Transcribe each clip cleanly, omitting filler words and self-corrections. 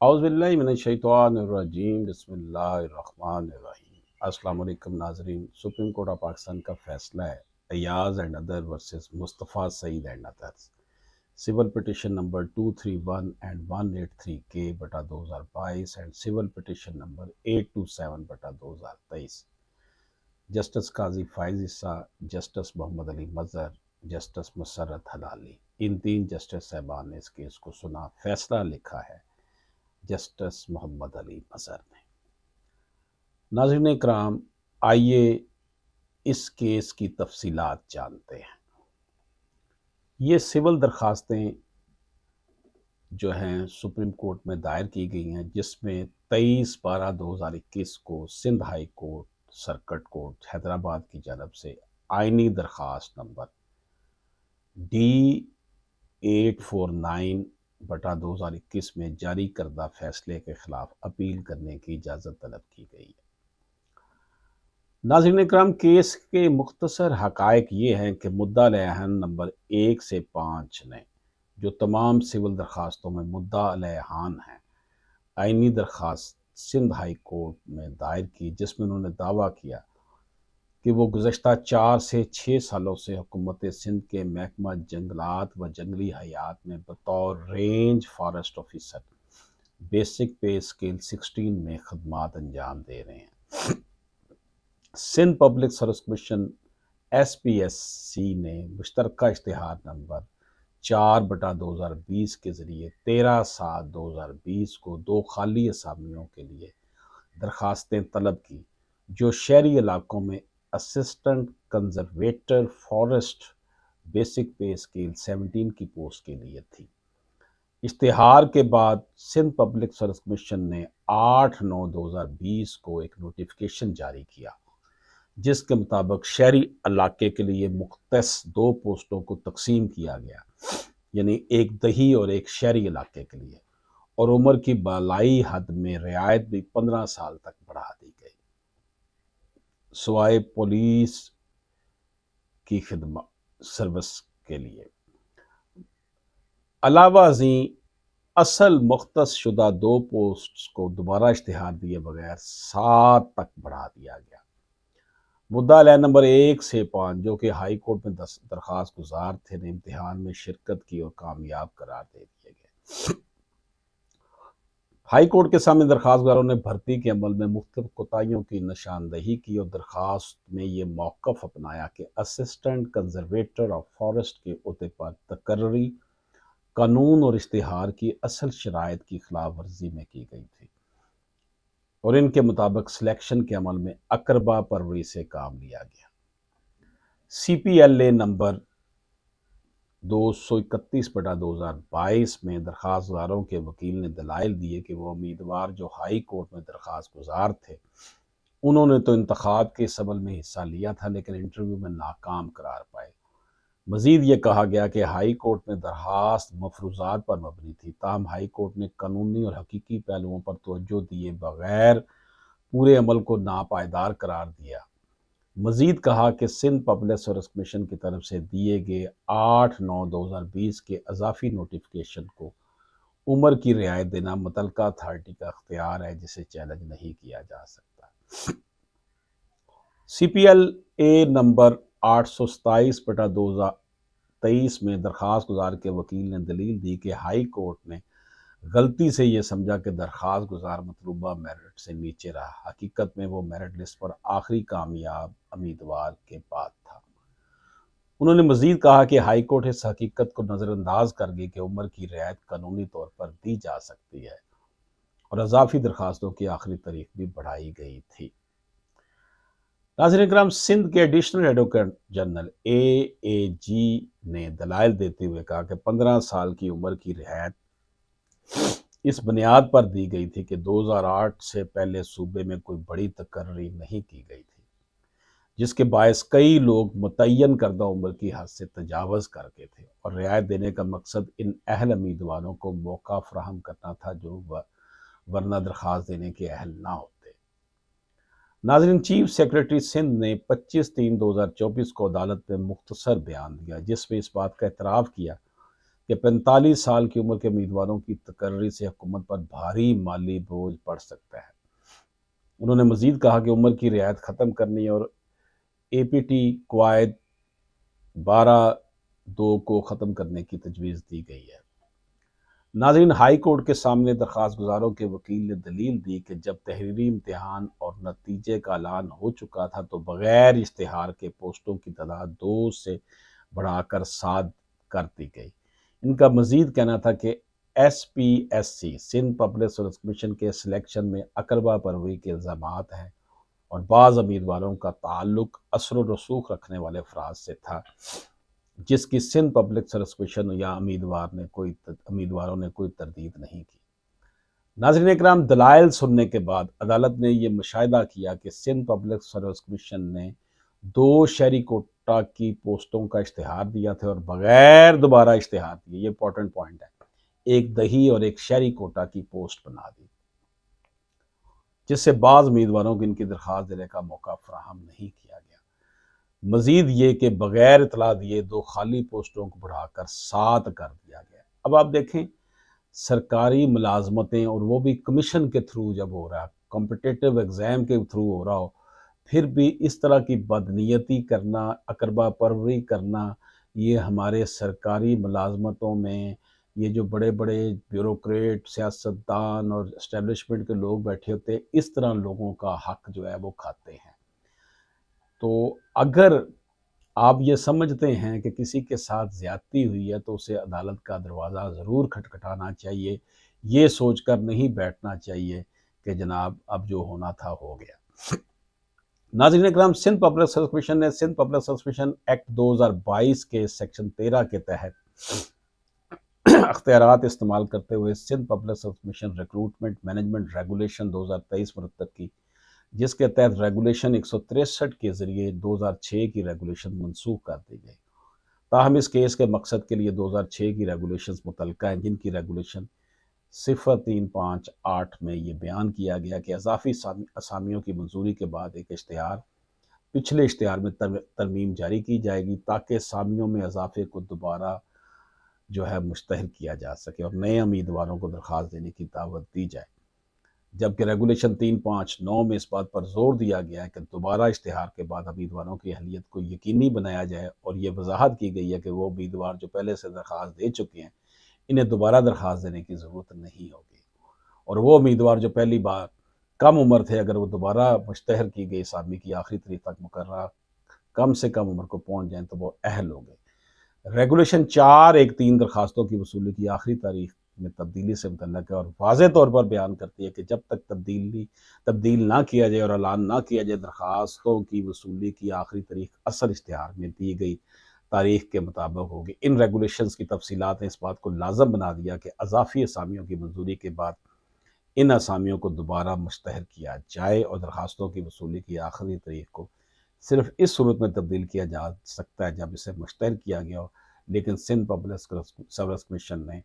اعوذ باللہ من الشیطان الرجیم بسم اللہ الرحمن الرحیم۔ السلام علیکم ناظرین، سپریم کورٹ آف پاکستان کا فیصلہ ہے Ayaz and other versus Mustafa Saeed and others, civil petition number 231 and 183 کے بٹا 2022 اینڈ سول پٹیشن نمبر 827 بٹا 2023۔ جسٹس قاضی فائز عیسیٰ، جسٹس محمد علی مظہر، جسٹس مسرت حلالی، ان تین جسٹس صاحبان نے اس کیس کو سنا۔ فیصلہ لکھا ہے جسٹس محمد علی مظہر نے۔ ناظرین اکرام، آئیے اس کیس کی تفصیلات جانتے ہیں۔ یہ سول درخواستیں جو ہیں سپریم کورٹ میں دائر کی گئی ہیں، جس میں 23/12/2021 کو Sindh high court circuit court Hyderabad کی جانب سے آئینی درخواست نمبر D849/2021 میں جاری کردہ فیصلے کے خلاف اپیل کرنے کی اجازت طلب کی گئی ہے۔ ناظرین اکرام، کیس کے مختصر حقائق یہ ہیں کہ مدعا علیہن نمبر 1 سے 5 نے، جو تمام سول درخواستوں میں مدعا علیہن ہیں، آئینی درخواست سندھ ہائی کورٹ میں دائر کی، جس میں انہوں نے دعویٰ کیا کہ وہ گزشتہ 4 سے 6 سالوں سے حکومت سندھ کے محکمہ جنگلات و جنگلی حیات میں بطور range forest officer basic pay scale 16 میں خدمات انجام دے رہے ہیں۔ Sindh public service commission SPSC نے مشترکہ اشتہار نمبر 4/2020 کے ذریعے 13/7/2020 کو 2 خالی اسامیوں کے لیے درخواستیں طلب کی، جو شہری علاقوں میں assistant conservator forest basic pay scale 17 کی پوسٹ کے لیے تھی۔ اشتہار کے بعد سندھ پبلک سروس کمیشن نے 8/9/2020 کو ایک نوٹیفیکیشن جاری کیا، جس کے مطابق شہری علاقے کے لیے مختص 2 پوسٹوں کو تقسیم کیا گیا، یعنی ایک دیہی اور ایک شہری علاقے کے لیے، اور عمر کی بالائی حد میں رعایت بھی 15 سال تک بڑھا دی گئی، سوائے پولیس کی خدمات سروس کے لیے۔ علاوہ ازیں اصل مختص شدہ 2 پوسٹس کو دوبارہ اشتہار دیے بغیر 7 تک بڑھا دیا گیا۔ مدعا علیہ نمبر 1 سے 5، جو کہ ہائی کورٹ میں درخواست گزار تھے، نے امتحان میں شرکت کی اور کامیاب قرار دے دیے گئے۔ ہائی کورٹ کے سامنے درخواست گزاروں نے بھرتی کے عمل میں مختلف کوتاہیوں کی نشاندہی کی اور درخواست میں یہ موقف اپنایا کہ اسسٹنٹ کنزرویٹر آف فارسٹ کے عہدے پر تقرری قانون اور اشتہار کی اصل شرائط کی خلاف ورزی میں کی گئی تھی، اور ان کے مطابق سلیکشن کے عمل میں اقربا پروری سے کام لیا گیا۔ CPLA نمبر 231/2022 میں درخواست گزاروں کے وکیل نے دلائل دیے کہ وہ امیدوار جو ہائی کورٹ میں درخواست گزار تھے، انہوں نے تو انتخاب کے اس عمل میں حصہ لیا تھا، لیکن انٹرویو میں ناکام قرار پائے۔ مزید یہ کہا گیا کہ ہائی کورٹ میں درخواست مفروضات پر مبنی تھی، تاہم ہائی کورٹ نے قانونی اور حقیقی پہلوؤں پر توجہ دیے بغیر پورے عمل کو ناپائیدار قرار دیا۔ مزید کہا کہ سندھ پبلک سروس کمیشن کی طرف سے دیے گئے 8/9/2020 کے اضافی نوٹیفیکیشن کو عمر کی رعایت دینا متعلقہ اتھارٹی کا اختیار ہے، جسے چیلنج نہیں کیا جا سکتا۔ CPLA نمبر 827/2023 میں درخواست گزار کے وکیل نے دلیل دی کہ ہائی کورٹ نے غلطی سے یہ سمجھا کہ درخواست گزار مطلوبہ میرٹ سے نیچے رہا، حقیقت میں وہ میرٹ لسٹ پر آخری کامیاب امیدوار کے بعد تھا۔ انہوں نے مزید کہا کہ ہائی کورٹ اس حقیقت کو نظر انداز کر گئی کہ عمر کی رعایت قانونی طور پر دی جا سکتی ہے، اور اضافی درخواستوں کی آخری تاریخ بھی بڑھائی گئی تھی۔ ناظرین کرام، سندھ کے ایڈیشنل ایڈوکیٹ جنرل AAG نے دلائل دیتے ہوئے کہا کہ 15 سال کی عمر کی رعایت اس بنیاد پر دی گئی تھی کہ 2008 سے پہلے صوبے میں کوئی بڑی تقرری نہیں کی گئی تھی، جس کے باعث کئی لوگ متعین کردہ عمر کی حد سے تجاوز کر کے تھے، اور رعایت دینے کا مقصد ان اہل امیدواروں کو موقع فراہم کرنا تھا جو ورنہ درخواست دینے کے اہل نہ ہوتے۔ ناظرین، چیف سیکرٹری سندھ نے 25/3/2024 کو عدالت میں مختصر بیان دیا، جس میں اس بات کا اعتراف کیا کہ 45 سال کی عمر کے امیدواروں کی تقرری سے حکومت پر بھاری مالی بوجھ پڑ سکتا ہے۔ انہوں نے مزید کہا کہ عمر کی رعایت ختم کرنے اور اے پی ٹی قواعد 12(2) کو ختم کرنے کی تجویز دی گئی ہے۔ ناظرین، ہائی کورٹ کے سامنے درخواست گزاروں کے وکیل نے دلیل دی کہ جب تحریری امتحان اور نتیجے کا اعلان ہو چکا تھا تو بغیر اشتہار کے پوسٹوں کی تعداد 2 سے بڑھا کر 7 کر دی گئی۔ ان کا مزید کہنا تھا کہ S P S C Sindh public service commission کے سلیکشن میں اقربا پروری کے الزامات ہیں اور بعض امیدواروں کا تعلق اثر و رسوخ رکھنے والے افراد سے تھا، جس کی سندھ پبلک سروس کمیشن یا امیدواروں نے کوئی تردید نہیں کی۔ ناظرین اکرام، دلائل سننے کے بعد عدالت نے یہ مشاہدہ کیا کہ سندھ پبلک سروس کمیشن نے 2 شہری کوٹا کی پوسٹوں کا اشتہار دیا تھا اور بغیر دوبارہ اشتہار دیے، یہ امپورٹنٹ پوائنٹ ہے، ایک دیہی اور ایک شہری کوٹا کی پوسٹ بنا دی، جس سے بعض امیدواروں کو ان کی درخواست دینے کا موقع فراہم نہیں کیا گیا۔ مزید یہ کہ بغیر اطلاع دیے 2 خالی پوسٹوں کو بڑھا کر 7 کر دیا گیا۔ اب آپ دیکھیں، سرکاری ملازمتیں اور وہ بھی کمیشن کے تھرو جب ہو رہا ہے، کمپٹیٹو ایگزام کے تھرو ہو رہا ہو، پھر بھی اس طرح کی بدنیتی کرنا، اقربا پروری کرنا، یہ ہمارے سرکاری ملازمتوں میں یہ جو بڑے بڑے بیوروکریٹ، سیاستدان اور اسٹیبلشمنٹ کے لوگ بیٹھے ہوتے ہیں، اس طرح لوگوں کا حق جو ہے وہ کھاتے ہیں۔ تو اگر آپ یہ سمجھتے ہیں کہ کسی کے ساتھ زیادتی ہوئی ہے تو اسے عدالت کا دروازہ ضرور کھٹکھٹانا چاہیے، یہ سوچ کر نہیں بیٹھنا چاہیے کہ جناب اب جو ہونا تھا ہو گیا۔ ناظرین اکرام، سندھ پبلک سروس کمیشن نے Sindh public service commission act 2022 کے سیکشن 13 کے تحت اختیارات استعمال کرتے ہوئے Sindh public service commission recruitment management regulation 2023 مرتب کی، جس کے تحت ریگولیشن 163 کے ذریعے 2006 کی ریگولیشن منسوخ کر دی گئی۔ تاہم اس کیس کے مقصد کے لیے 2006 کی ریگولیشنز متعلقہ ہیں، جن کی ریگولیشن 0358 میں یہ بیان کیا گیا کہ اضافی اسامیوں کی منظوری کے بعد ایک اشتہار پچھلے اشتہار میں ترمیم جاری کی جائے گی تاکہ اسامیوں میں اضافے کو دوبارہ جو ہے مشتہر کیا جا سکے اور نئے امیدواروں کو درخواست دینے کی دعوت دی جائے، جبکہ ریگولیشن 359 میں اس بات پر زور دیا گیا ہے کہ دوبارہ اشتہار کے بعد امیدواروں کی اہلیت کو یقینی بنایا جائے اور یہ وضاحت کی گئی ہے کہ وہ امیدوار جو پہلے سے درخواست دے چکے ہیں انہیں دوبارہ درخواست دینے کی ضرورت نہیں ہوگی، اور وہ امیدوار جو پہلی بار کم عمر تھے اگر وہ دوبارہ مشتہر کی گئی اسامی کی آخری تاریخ تک مقررہ کم سے کم عمر کو پہنچ جائیں تو وہ اہل ہوں گے۔ ریگولیشن 413 درخواستوں کی وصولی کی آخری تاریخ میں تبدیلی سے متعلق ہے اور واضح طور پر بیان کرتی ہے کہ جب تک تبدیل نہ کیا جائے اور اعلان نہ کیا جائے، درخواستوں کی وصولی کی آخری تاریخ اصل اشتہار میں دی گئی تاریخ کے مطابق ہوگی۔ ان ریگولیشنز کی تفصیلات نے اس بات کو لازم بنا دیا کہ اضافی اسامیوں کی منظوری کے بعد ان اسامیوں کو دوبارہ مشتہر کیا جائے اور درخواستوں کی وصولی کی آخری تاریخ کو صرف اس صورت میں تبدیل کیا جا سکتا ہے جب اسے مشتہر کیا گیا ہو، لیکن سندھ پبلک سروس کمیشن نے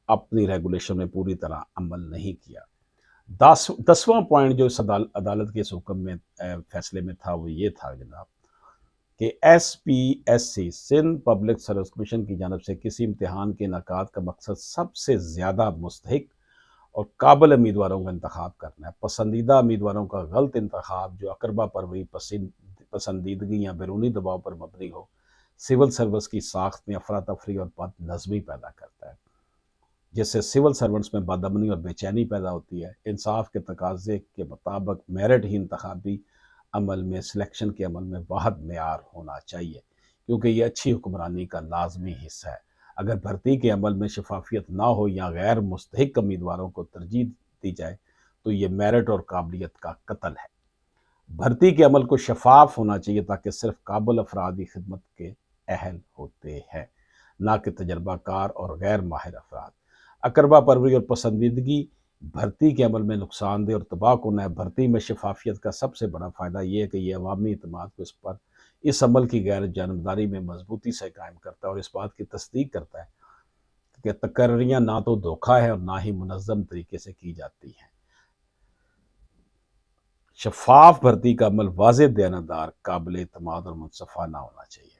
اپنی ریگولیشن میں پوری طرح عمل نہیں کیا۔ 10واں پوائنٹ جو اس عدالت کے اس حکم میں فیصلے میں تھا وہ یہ تھا جناب کہ S P S C Sindh public service commission کی جانب سے کسی امتحان کے انعقاد کا مقصد سب سے زیادہ مستحق اور قابل امیدواروں کا انتخاب کرنا ہے۔ پسندیدہ امیدواروں کا غلط انتخاب جو اقربا پروری، پسندیدگی یا بیرونی دباؤ پر مبنی ہو، سول سروس کی ساخت میں افراتفری اور بد نظمی پیدا کرتا ہے، جس سے سول سرونٹس میں بد امنی اور بے چینی پیدا ہوتی ہے۔ انصاف کے تقاضے کے مطابق میرٹ ہی انتخابی عمل میں، سلیکشن کے عمل میں واحد معیار ہونا چاہیے، کیونکہ یہ اچھی حکمرانی کا لازمی حصہ ہے۔ اگر بھرتی کے عمل میں شفافیت نہ ہو یا غیر مستحق امیدواروں کو ترجیح دی جائے تو یہ میرٹ اور قابلیت کا قتل ہے۔ بھرتی کے عمل کو شفاف ہونا چاہیے تاکہ صرف قابل افراد ہی خدمت کے اہل ہوتے ہیں، نہ کہ تجربہ کار اور غیر ماہر افراد۔ اقربا پروری اور پسندیدگی بھرتی کے عمل میں نقصان دہ اور تباہ کن ہے۔ بھرتی میں شفافیت کا سب سے بڑا فائدہ یہ ہے کہ یہ عوامی اعتماد کو اس عمل کی غیر جانبداری میں مضبوطی سے قائم کرتا ہے اور اس بات کی تصدیق کرتا ہے کہ تقرریاں نہ تو دھوکہ ہے اور نہ ہی منظم طریقے سے کی جاتی ہیں۔ شفاف بھرتی کا عمل واضح، دیانتدار، قابل اعتماد اور منصفانہ ہونا چاہیے۔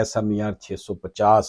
SMER 650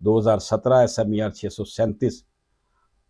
2017 SMER 637